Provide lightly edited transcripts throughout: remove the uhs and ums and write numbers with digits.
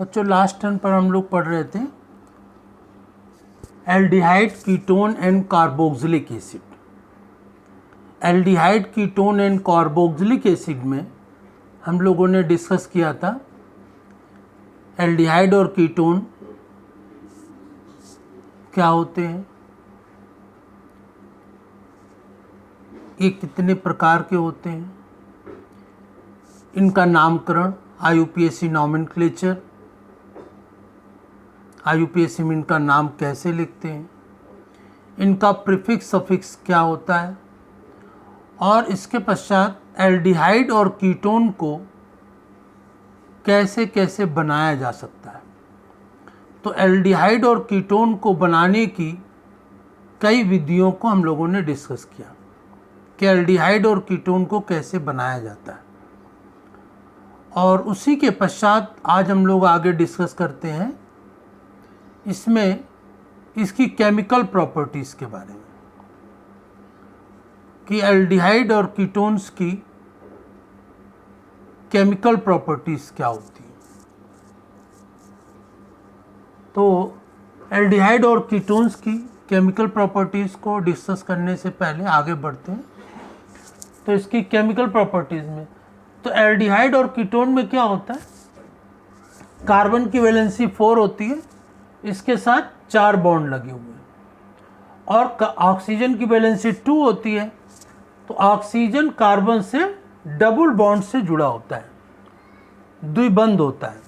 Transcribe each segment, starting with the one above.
बच्चों last turn पर हम लोग पढ़ रहे थे aldehyde ketone and carboxylic acid. Aldehyde ketone and carboxylic acid में हम लोगों ने डिस्कस किया था एल्डिहाइड और कीटोन क्या होते हैं, ये कितने प्रकार के होते हैं, इनका नामकरण IUPAC नॉमेनक्लेचर, IUPAC में इनका नाम कैसे लिखते हैं, इनका प्रीफिक्स सफिक्स क्या होता है, और इसके पश्चात एल्डिहाइड और कीटोन को कैसे कैसे बनाया जा सकता है। तो एल्डिहाइड और कीटोन को बनाने की कई विधियों को हम लोगों ने डिस्कस किया कि एल्डिहाइड और कीटोन को कैसे बनाया जाता है, और उसी के पश्चात आज हम लोग आगे डिस्कस करते हैं इसमें इसकी केमिकल प्रॉपर्टीज़ के बारे में कि एल्डिहाइड और कीटोन्स की केमिकल प्रॉपर्टीज़ क्या होती हैं। तो एल्डिहाइड और कीटोन्स की केमिकल प्रॉपर्टीज़ को डिस्कस करने से पहले आगे बढ़ते हैं। तो इसकी केमिकल प्रॉपर्टीज़ में तो एल्डिहाइड और कीटोन में क्या होता है, कार्बन की वैलेंसी 4 होती है, इसके साथ 4 बॉन्ड लगे हुए हैं, और ऑक्सीजन की वैलेंसी 2 होती है, तो ऑक्सीजन कार्बन से डबल बॉन्ड से जुड़ा होता है, द्विबंध होता है।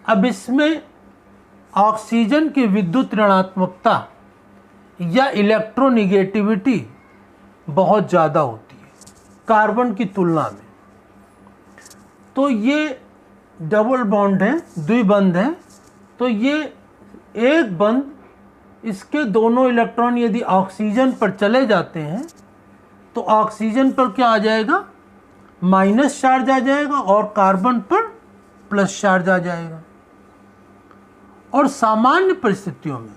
अब इसमें ऑक्सीजन की विद्युत ऋणात्मकता या इलेक्ट्रोनिगेटिविटी बहुत ज़्यादा होती है कार्बन की तुलना में। तो ये डबल बॉन्ड है, द्विबंध है, तो ये एक बंध, इसके दोनों इलेक्ट्रॉन यदि ऑक्सीजन पर चले जाते हैं तो ऑक्सीजन पर क्या आ जाएगा, माइनस चार्ज आ जाएगा, और कार्बन पर प्लस चार्ज आ जाएगा। और सामान्य परिस्थितियों में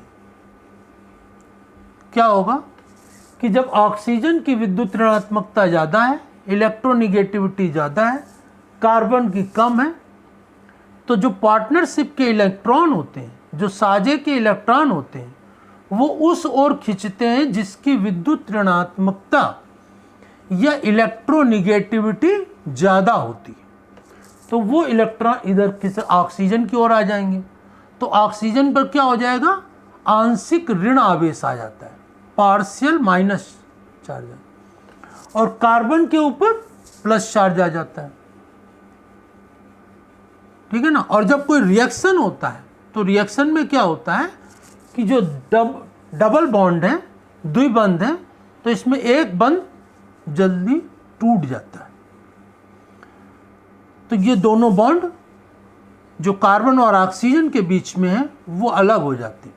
क्या होगा कि जब ऑक्सीजन की विद्युत ऋणात्मकता ज़्यादा है, इलेक्ट्रोनिगेटिविटी ज़्यादा है, कार्बन की कम है, तो जो पार्टनरशिप के इलेक्ट्रॉन होते हैं, जो साझे के इलेक्ट्रॉन होते हैं, वो उस ओर खींचते हैं जिसकी विद्युत ऋणात्मकता या इलेक्ट्रोनिगेटिविटी ज़्यादा होती है। तो वो इलेक्ट्रॉन इधर किसी ऑक्सीजन की ओर आ जाएंगे, तो ऑक्सीजन पर क्या हो जाएगा, आंशिक ऋण आवेश आ जाता है, पार्शियल माइनस चार्ज, और कार्बन के ऊपर प्लस चार्ज आ जाता है, ठीक है ना। और जब कोई रिएक्शन होता है तो रिएक्शन में क्या होता है कि जो डबल बॉन्ड है, द्विबंध है, तो इसमें एक बंध जल्दी टूट जाता है, तो ये दोनों बॉन्ड जो कार्बन और ऑक्सीजन के बीच में है वो अलग हो जाती है,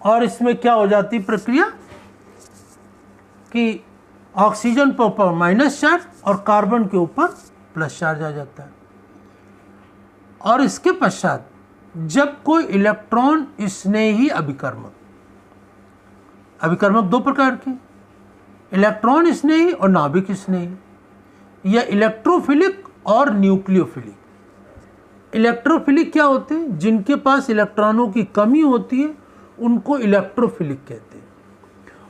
और इसमें क्या हो जाती प्रक्रिया कि ऑक्सीजन पर ऊपर माइनस चार्ज और कार्बन के ऊपर प्लस चार्ज आ जाता है। और इसके पश्चात जब कोई इलेक्ट्रॉन स्नेही अभिकर्मक, अभिकर्मक 2 प्रकार के, इलेक्ट्रॉन स्नेही और नाभिक स्नेही, या इलेक्ट्रोफिलिक और न्यूक्लियोफिलिक। इलेक्ट्रोफिलिक क्या होते हैं, जिनके पास इलेक्ट्रॉनों की कमी होती है उनको इलेक्ट्रोफिलिक कहते हैं,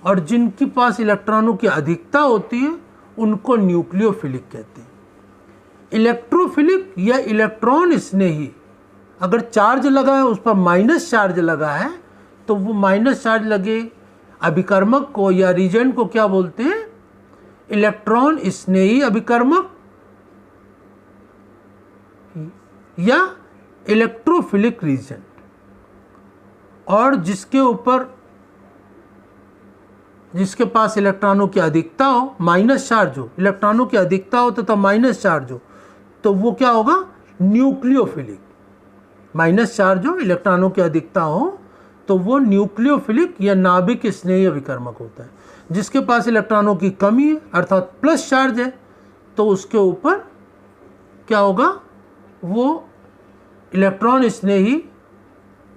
और जिनके पास इलेक्ट्रॉनों की अधिकता होती है उनको न्यूक्लियोफिलिक कहते हैं। इलेक्ट्रोफिलिक या इलेक्ट्रॉन स्नेही, अगर चार्ज लगा है उस पर माइनस चार्ज लगा है, तो वो माइनस चार्ज लगे अभिकर्मक को या रीजेंट को क्या बोलते हैं, इलेक्ट्रॉन स्नेही अभिकर्मक या इलेक्ट्रोफिलिक रीजेंट। और जिसके पास इलेक्ट्रॉनों की अधिकता हो, माइनस चार्ज हो, इलेक्ट्रॉनों की अधिकता हो तथा माइनस चार्ज हो, तो वो क्या होगा, न्यूक्लियोफिलिक। माइनस चार्ज हो, इलेक्ट्रॉनों की अधिकता हो, तो वो न्यूक्लियोफिलिक या नाभिक स्नेही अभिकर्मक होता है। जिसके पास इलेक्ट्रॉनों की कमी है अर्थात प्लस चार्ज है, तो उसके ऊपर क्या होगा, वो इलेक्ट्रॉन स्नेही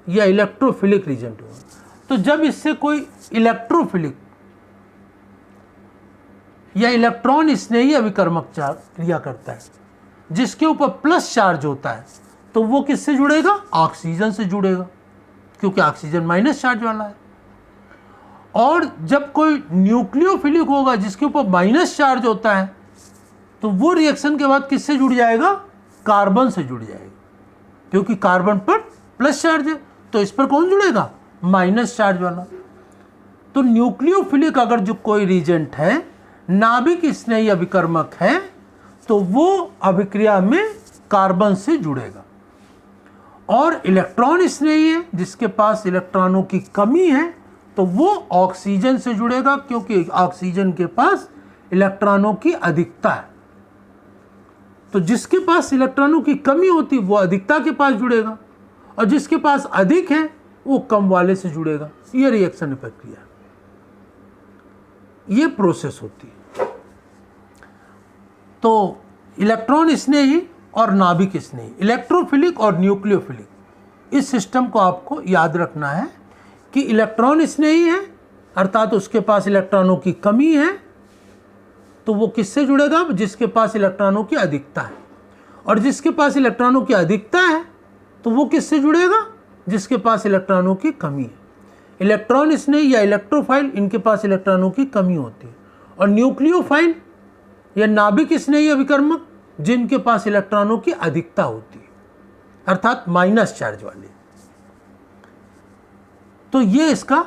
या इलेक्ट्रोफिलिक रीजेंट होगा। तो जब इससे कोई इलेक्ट्रोफिलिक या इलेक्ट्रॉन स्नेही अभिकर्मक क्रिया करता है जिसके ऊपर प्लस चार्ज होता है तो वो किससे जुड़ेगा? ऑक्सीजन से जुड़ेगा, क्योंकि ऑक्सीजन माइनस चार्ज वाला है। और जब कोई न्यूक्लियोफिलिक होगा जिसके ऊपर माइनस चार्ज होता है तो वो रिएक्शन के बाद किससे जुड़ जाएगा? कार्बन से जुड़ जाएगा, क्योंकि कार्बन पर प्लस चार्ज है, तो इस पर कौन जुड़ेगा? माइनस चार्ज वाला। तो न्यूक्लियोफिलिक अगर जो कोई रिएजेंट है, नाभिक स्नेही अभिकर्मक है, तो वो अभिक्रिया में कार्बन से जुड़ेगा। और इलेक्ट्रॉन स्नेही है, जिसके पास इलेक्ट्रॉनों की कमी है, तो वो ऑक्सीजन से जुड़ेगा, क्योंकि ऑक्सीजन के पास इलेक्ट्रॉनों की अधिकता है। तो जिसके पास इलेक्ट्रॉनों की कमी होती वो अधिकता के पास जुड़ेगा, और जिसके पास अधिक है वो कम वाले से जुड़ेगा। ये रिएक्शन प्रक्रिया, ये प्रोसेस होती है। तो इलेक्ट्रॉन स्नेही और नाभिक स्नेही, इलेक्ट्रोफिलिक और न्यूक्लियोफिलिक, इस सिस्टम को आपको याद रखना है कि इलेक्ट्रॉन स्नेही है अर्थात उसके पास इलेक्ट्रॉनों की कमी है, तो वो किससे जुड़ेगा? जिसके पास इलेक्ट्रॉनों की अधिकता है। और जिसके पास इलेक्ट्रॉनों की अधिकता है तो वो किससे जुड़ेगा? जिसके पास इलेक्ट्रॉनों की कमी है। इलेक्ट्रॉन स्नेही या इलेक्ट्रोफाइल, इनके पास इलेक्ट्रॉनों की कमी होती है। और न्यूक्लियोफाइल या नाभिक स्नेही अभिकर्मक, जिनके पास इलेक्ट्रॉनों की अधिकता होती है अर्थात माइनस चार्ज वाले। तो ये इसका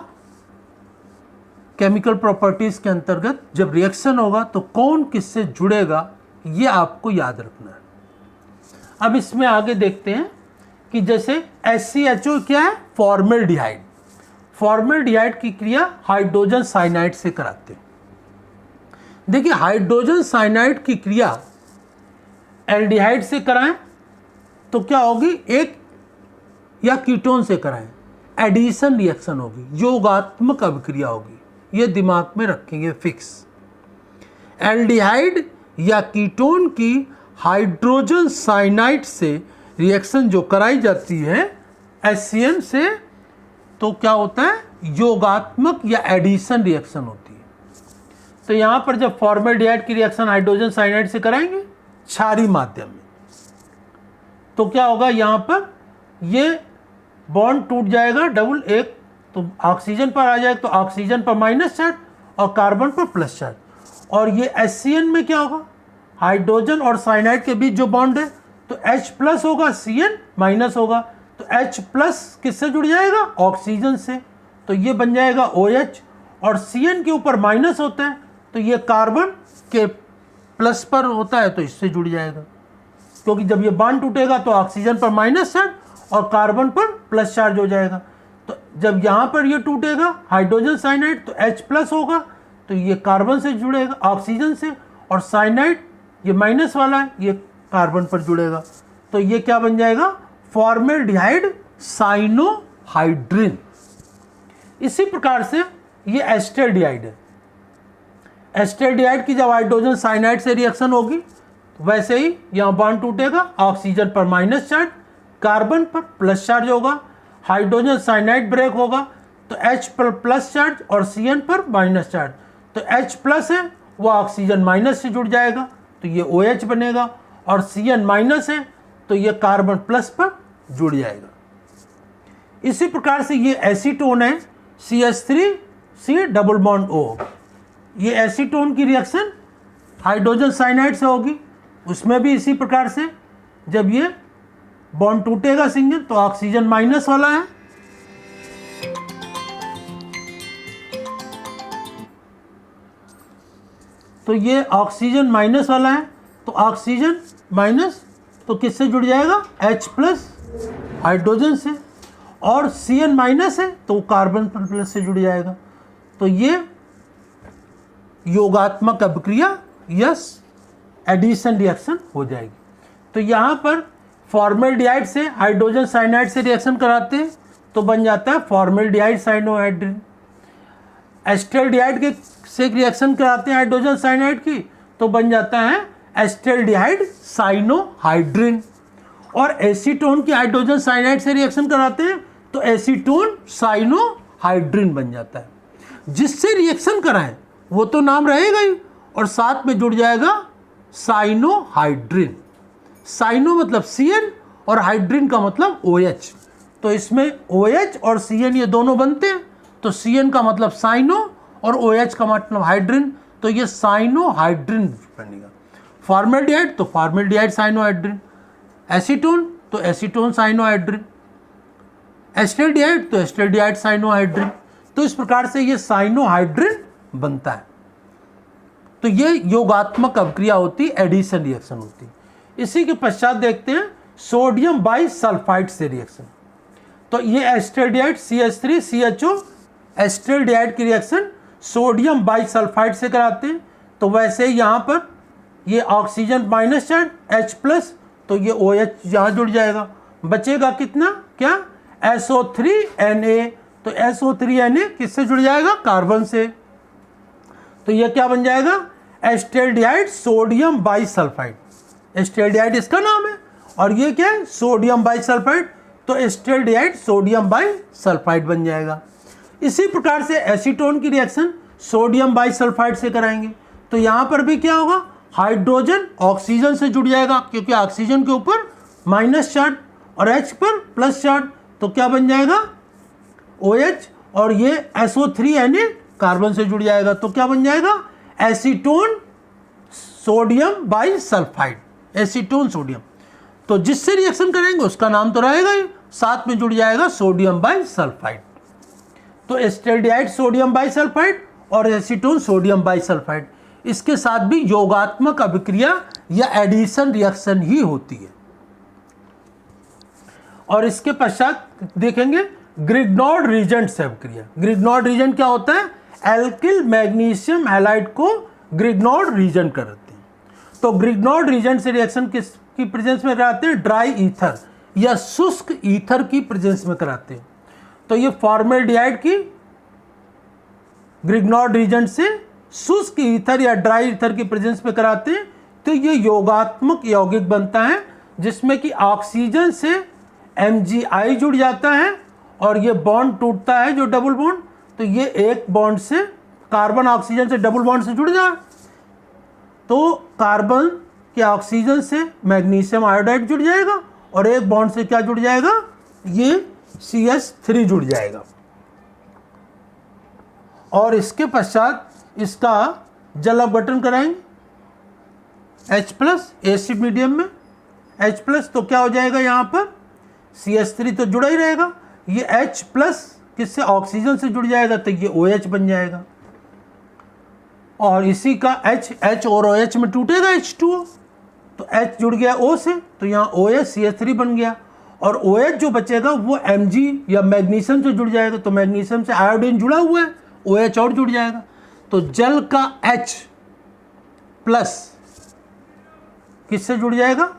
केमिकल प्रॉपर्टीज के अंतर्गत जब रिएक्शन होगा तो कौन किससे जुड़ेगा, ये आपको याद रखना है। अब इसमें आगे देखते हैं कि जैसे HCHO क्या है? फॉर्मेल्डिहाइड। फॉर्मेल्डिहाइड की क्रिया हाइड्रोजन साइनाइड से कराते हैं। देखिए, हाइड्रोजन साइनाइड की क्रिया एल्डिहाइड से कराएं तो क्या होगी? एक या कीटोन से कराएं, एडिशन रिएक्शन होगी, योगात्मक अभिक्रिया होगी। ये दिमाग में रखेंगे फिक्स। एल्डिहाइड या कीटोन की हाइड्रोजन साइनाइड से रिएक्शन जो कराई जाती है HCN से, तो क्या होता है? योगात्मक या एडिशन रिएक्शन होती है। तो यहाँ पर जब फॉर्मेल्डिहाइड की रिएक्शन हाइड्रोजन साइनाइड से कराएंगे क्षारीय माध्यम में, तो क्या होगा? यहाँ पर ये बॉन्ड टूट जाएगा डबल, एक तो ऑक्सीजन पर आ जाएगा, तो ऑक्सीजन पर माइनस चार्ज और कार्बन पर प्लस चार्ज। और ये HCN में क्या होगा? हाइड्रोजन और साइनाइड के बीच जो बॉन्ड है तो H प्लस होगा, CN माइनस होगा, तो H प्लस किससे जुड़ जाएगा? ऑक्सीजन से, तो ये बन जाएगा OH। और CN के ऊपर माइनस होता है तो ये कार्बन के प्लस पर होता है, तो इससे जुड़ जाएगा, क्योंकि जब ये बॉन्ड टूटेगा तो ऑक्सीजन पर माइनस चार्ज और कार्बन पर प्लस चार्ज हो जाएगा। तो जब यहाँ पर ये टूटेगा हाइड्रोजन साइनाइड तो H प्लस होगा, तो ये कार्बन से जुड़ेगा, ऑक्सीजन से, और साइनाइड ये माइनस वाला है, ये कार्बन पर जुड़ेगा, तो ये क्या बन जाएगा? Formaldehyde cyanohydrin. इसी प्रकार से ये एस्टरडिहाइड है। एस्टरडिहाइड की जब हाइड्रोजन साइनाइड से रिएक्शन होगी वैसे ही यहाँ बॉन्ड टूटेगा, ऑक्सीजन पर माइनस चार्ज, कार्बन पर प्लस चार्ज होगा, हाइड्रोजन साइनाइड ब्रेक होगा तो H पर प्लस चार्ज और CN पर माइनस चार्ज, तो H प्लस है वो ऑक्सीजन माइनस से जुड़ जाएगा तो ये OH बनेगा, और CN माइनस है तो ये कार्बन प्लस पर जुड़ जाएगा। इसी प्रकार से ये एसीटोन है, CH3C डबल बॉन्ड O। ये एसीटोन की रिएक्शन हाइड्रोजन साइनाइड से होगी, उसमें भी इसी प्रकार से जब ये बॉन्ड टूटेगा सिंगल तो ऑक्सीजन माइनस वाला है, तो ये ऑक्सीजन माइनस वाला है, तो ऑक्सीजन माइनस तो किससे जुड़ जाएगा? H प्लस हाइड्रोजन से, और CN माइनस है तो कार्बन पर प्लस से जुड़ जाएगा, तो ये योगात्मक अभिक्रिया यस एडिशन रिएक्शन हो जाएगी। तो यहाँ पर फॉर्मेल्डिहाइड से हाइड्रोजन साइनाइड से रिएक्शन कराते हैं तो बन जाता है फॉर्मेल्डिहाइड साइनोहाइड्रिन। एस्टल्डिहाइड के से रिएक्शन कराते हैं हाइड्रोजन साइनाइड की तो बन जाता है एस्टल्डिहाइड साइनोहाइड्रिन। और एसीटोन की हाइड्रोजन साइनाइड से रिएक्शन कराते हैं तो एसीटोन साइनोहाइड्रिन बन जाता है। जिससे रिएक्शन कराएं वो तो नाम रहेगा ही और साथ में जुड़ जाएगा साइनोहाइड्रिन। साइनो मतलब CN और हाइड्रिन का मतलब OH। तो इसमें OH और CN ये दोनों बनते हैं, तो CN का मतलब साइनो और OH का मतलब हाइड्रिन, तो ये साइनो हाइड्रिन बनेगा। फॉर्मेल्डिहाइड तो फॉर्मेल्डिहाइड साइनो हाइड्रिन, एसीटोन तो एसीटोन साइनो हाइड्रिन, एस्टल्डिहाइड तो एस्टल्डिहाइड साइनो हाइड्रिन। तो इस प्रकार से ये साइनो हाइड्रिन बनता है। तो ये योगात्मक अभिक्रिया होती है, एडिशन रिएक्शन होती है। इसी के पश्चात देखते हैं सोडियम बाइसल्फाइड से रिएक्शन। तो ये एस्टल्डिहाइड CH3 CHO एस्टल्डिहाइड की रिएक्शन सोडियम बाइसल्फाइड से कराते हैं। तो वैसे यहाँ पर ये ऑक्सीजन माइनस चार्ज H+, तो ये OH यहाँ जुड़ जाएगा, बचेगा कितना क्या SO3Na। तो SO3Na किससे जुड़ जाएगा, कार्बन से। तो ये क्या बन जाएगा, एस्टल्डिहाइड सोडियम बाइसल्फाइड। एस्टल्डिहाइड इसका नाम है और ये क्या है, सोडियम बाइसल्फाइड, तो एस्टल्डिहाइड सोडियम बाइसल्फाइड बन जाएगा। इसी प्रकार से एसीटोन की रिएक्शन सोडियम बाइसल्फाइड से कराएंगे। तो यहाँ पर भी क्या होगा, हाइड्रोजन ऑक्सीजन से जुड़ जाएगा, क्योंकि ऑक्सीजन के ऊपर माइनस चार्ज और H पर प्लस चार्ज, तो क्या बन जाएगा OH, और ये SO3Na कार्बन से जुड़ जाएगा, तो क्या बन जाएगा acetone sodium bisulphide, acetone sodium. तो जिससे रिएक्शन करेंगे उसका नाम तो रहेगा ही, साथ में जुड़ जाएगा सोडियम बाइसल्फाइड। तो एस्टल्डिहाइड सोडियम बाइसल्फाइड और एसीटोन सोडियम बाइसल्फाइड, इसके साथ भी योगात्मक अभिक्रिया या एडिशन रिएक्शन ही होती है। और इसके पश्चात देखेंगे ग्रिग्नॉर्ड रीजेंट से अभिक्रिया। ग्रिग्नॉर्ड रीजेंट क्या होता है, एल्किल मैग्नीशियम हैलाइड को ग्रिग्नॉर्ड रीजेंट करते हैं। तो ग्रिग्नॉर्ड रीजेंट से रिएक्शन किसकी प्रेजेंस में कराते हैं, ड्राई ईथर या शुष्क ईथर की प्रेजेंस में कराते हैं। तो ये फॉर्मेल्डिहाइड की ग्रिग्नॉर्ड रीजेंट से शुष्क ईथर या ड्राई ईथर की प्रेजेंस में कराते हैं। तो ये योगात्मक यौगिक बनता है, जिसमें कि ऑक्सीजन से MgI जुड़ जाता है और ये बॉन्ड टूटता है जो डबल बॉन्ड, तो ये एक बॉन्ड से कार्बन ऑक्सीजन से डबल बॉन्ड से जुड़ जाए, तो कार्बन के ऑक्सीजन से मैग्नीशियम आयोडाइड जुड़ जाएगा और एक बॉन्ड से क्या जुड़ जाएगा, ये CH3 जुड़ जाएगा। और इसके पश्चात इसका जल अपघटन कराएंगे H+ एसिड मीडियम में, H+ तो क्या हो जाएगा, यहाँ पर CH3 तो जुड़ा ही रहेगा, ये H+ किससे ऑक्सीजन से जुड़ जाएगा, तो ये OH बन जाएगा। और इसी का H और OH में टूटेगा H2O, तो H जुड़ गया O से, तो यहाँ OH CH3 बन गया। और OH जो बचेगा वो Mg या मैग्नीशियम से जुड़ जाएगा, तो मैग्नीशियम से आयोडीन जुड़ा हुआ है, OH और जुड़ जाएगा। तो जल का H+ किससे जुड़ जाएगा,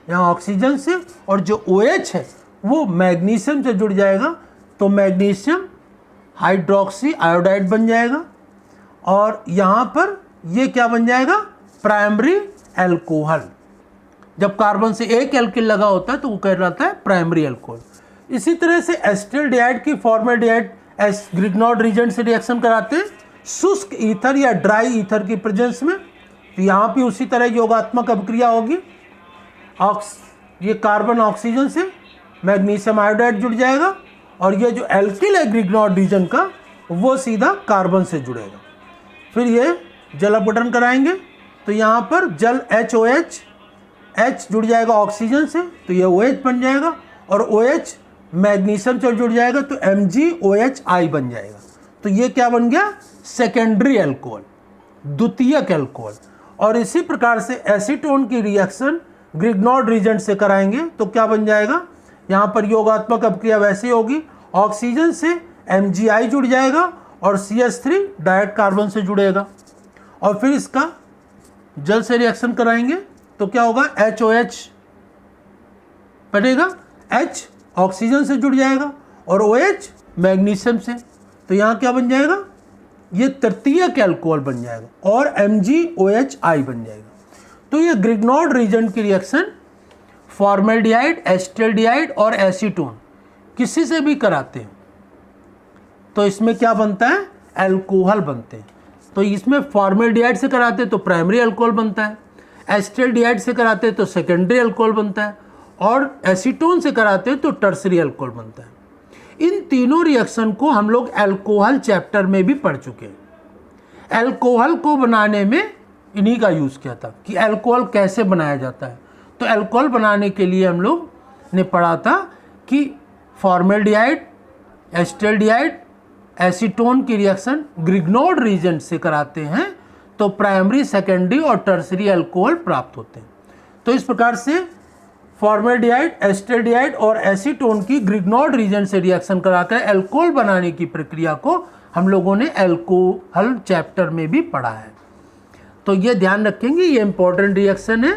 यहाँ ऑक्सीजन से, और जो OH है वो मैग्नीशियम से जुड़ जाएगा, तो मैग्नीशियम हाइड्रोक्सी आयोडाइड बन जाएगा। और यहाँ पर ये क्या बन जाएगा, प्राइमरी एल्कोहल। जब कार्बन से एक एल्किल लगा होता है तो वो कहलाता है प्राइमरी एल्कोहल। इसी तरह से एस्टल्डिहाइड की फॉर्मेल्डिहाइड ग्रिग्नॉर्ड रीजेंट से रिएक्शन कराते हैं शुष्क ईथर या ड्राई ईथर की प्रेजेंस में। तो यहाँ भी उसी तरह योगात्मक अभिक्रिया होगी, ये कार्बन ऑक्सीजन से मैग्नीशियम आयोडाइड जुड़ जाएगा और ये जो एल्किल है ग्रिग्नॉर्ड रीजन का वो सीधा कार्बन से जुड़ेगा। फिर ये जल अपघटन कराएंगे, तो यहाँ पर जल HOH, H जुड़ जाएगा ऑक्सीजन से, तो ये OH बन जाएगा, और OH मैग्नीशियम से जुड़ जाएगा तो MgOHI बन जाएगा। तो ये क्या बन गया, सेकेंडरी एल्कोहल, द्वितीयक एल्कोहल। और इसी प्रकार से एसीटोन की रिएक्शन ग्रिग्नॉर्ड रीजेंट से कराएंगे तो क्या बन जाएगा, यहाँ पर योगात्मक अभिक्रिया वैसे होगी, ऑक्सीजन से MgI जुड़ जाएगा और CH3 डायरेक्ट कार्बन से जुड़ेगा। और फिर इसका जल से रिएक्शन कराएंगे तो क्या होगा, HOH बनेगा, H ऑक्सीजन से जुड़ जाएगा और OH मैग्नीशियम से, तो यहाँ क्या बन जाएगा, ये तृतीयक एल्कोहल बन जाएगा और MgOHI बन जाएगा। तो ये ग्रिग्नॉर्ड रीजेंट की रिएक्शन फॉर्मेल्डिहाइड, एस्टल्डिहाइड और एसीटोन किसी से भी कराते हैं तो इसमें क्या बनता है, एल्कोहल बनते हैं। तो इसमें फॉर्मेल्डिहाइड से कराते हैं तो प्राइमरी एल्कोहल बनता है, एसिटाल्डिहाइड से कराते हैं तो सेकेंडरी अल्कोहल बनता है, और एसीटोन से कराते हैं तो टर्सरी अल्कोहल बनता है। इन तीनों रिएक्शन को हम लोग अल्कोहल चैप्टर में भी पढ़ चुके हैं। अल्कोहल को बनाने में इन्हीं का यूज़ किया था कि अल्कोहल कैसे बनाया जाता है। तो अल्कोहल बनाने के लिए हम लोग ने पढ़ा था कि फॉर्मेल्डिहाइड, एसिटाल्डिहाइड, एसीटोन की रिएक्शन ग्रिग्नॉर्ड रीजेंट से कराते हैं तो प्राइमरी, सेकेंडरी और टर्सरी अल्कोहल प्राप्त होते हैं। तो इस प्रकार से फॉर्मेल्डिहाइड, एसिटाल्डिहाइड और एसीटोन की ग्रिग्नॉर्ड रीजेंट से रिएक्शन कराकर अल्कोहल बनाने की प्रक्रिया को हम लोगों ने अल्कोहल चैप्टर में भी पढ़ा है। तो ये ध्यान रखेंगे, ये इंपॉर्टेंट रिएक्शन है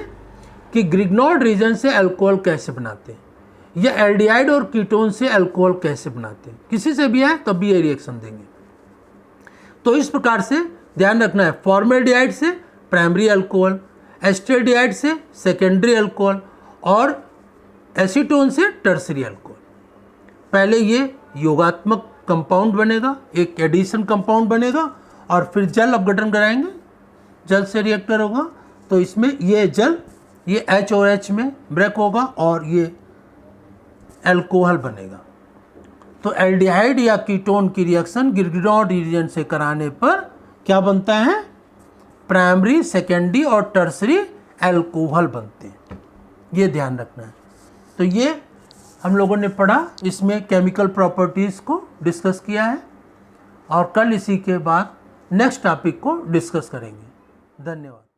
कि ग्रिग्नॉर्ड रीजन से अल्कोहल कैसे बनाते हैं, या एल्डिहाइड और कीटोन से अल्कोहल कैसे बनाते हैं। किसी से भी आए तब भी ये रिएक्शन देंगे। तो इस प्रकार से ध्यान रखना है, फॉर्मेल्डिहाइड से प्राइमरी अल्कोहल, एसिटाल्डिहाइड से सेकेंडरी अल्कोहल और एसीटोन से टर्सरी अल्कोहल। पहले ये योगात्मक कंपाउंड बनेगा, एक एडिशन कंपाउंड बनेगा, और फिर जल अपघटन कराएंगे, जल से रिएक्टर होगा तो इसमें ये जल, ये H और H में ब्रेक होगा और ये अल्कोहल बनेगा। तो एल्डिहाइड या कीटोन की रिएक्शन ग्रिग्नॉर्ड रीजेंट से कराने पर क्या बनता है, प्राइमरी, सेकेंडरी और टर्सरी अल्कोहल बनते हैं। ये ध्यान रखना है। तो ये हम लोगों ने पढ़ा, इसमें केमिकल प्रॉपर्टीज़ को डिस्कस किया है, और कल इसी के बाद नेक्स्ट टॉपिक को डिस्कस करेंगे। धन्यवाद।